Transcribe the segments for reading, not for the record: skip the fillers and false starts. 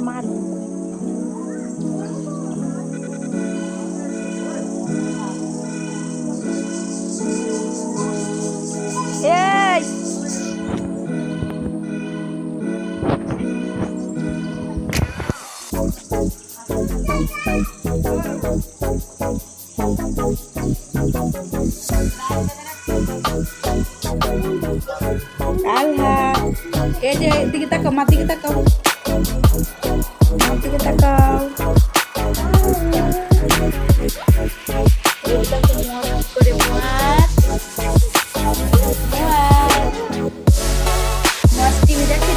মার এই আল্লাহ এই যে দিকে তাকাও মার দিকে তাকাও মার দিকে তাকাও করে মাছ টিভি দেখে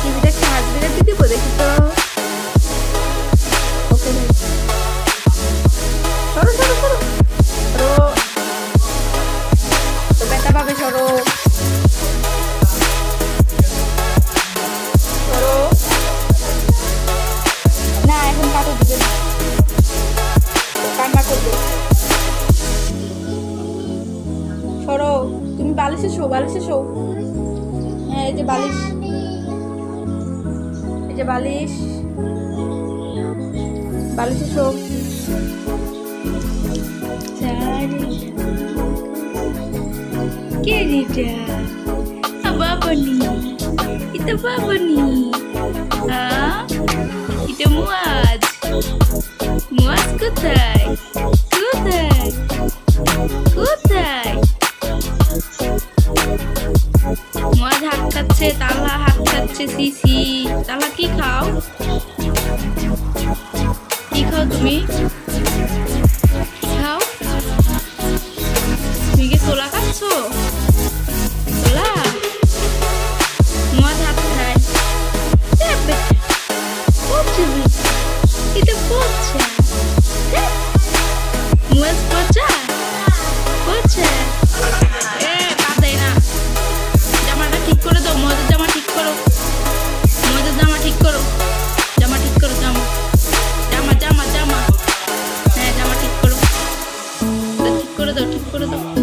মাছ বিরাটি দিব দেখি তো ওকে সরো সরো সরো সরো তো বেটা পাবে সরো সরো না এখন কাটো দিবে না কান্না করবে সরো তুমি বালিশে শো হ্যাঁ এই যে বালিশ বালিশে শো কে রিটা বাবনি এটা বাবনি এটা মুয়াজ কোথায় কোথায় কোথায় মুয়াজ হাত খাচ্ছে তালা হাত খাচ্ছে সিসি তালা কি খাও তুমি খাও তুমি কি ছোলা খাচ্ছ ছোলা মুয়াজ হাত খায় এটা পচা মুয়াজ পচা কাঁদাই না জামাটা ঠিক করে দাও মুয়াজের জামা ঠিক করো জামা ঠিক করো জামা হ্যাঁ জামা ঠিক করে দাও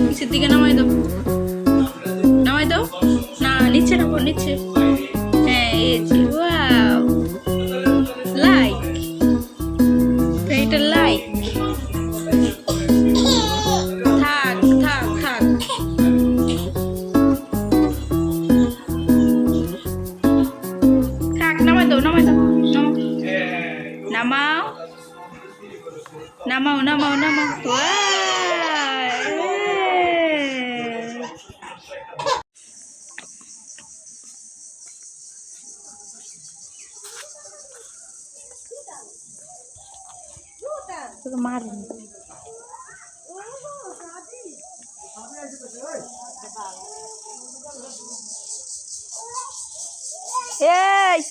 নিচের দিকে নামাই দাও না নিচে নামো নিচে হ্যাঁ এই যে ওয়াও লাইক এটা লাইক থাক নামাই দাও নামাও মারেন এই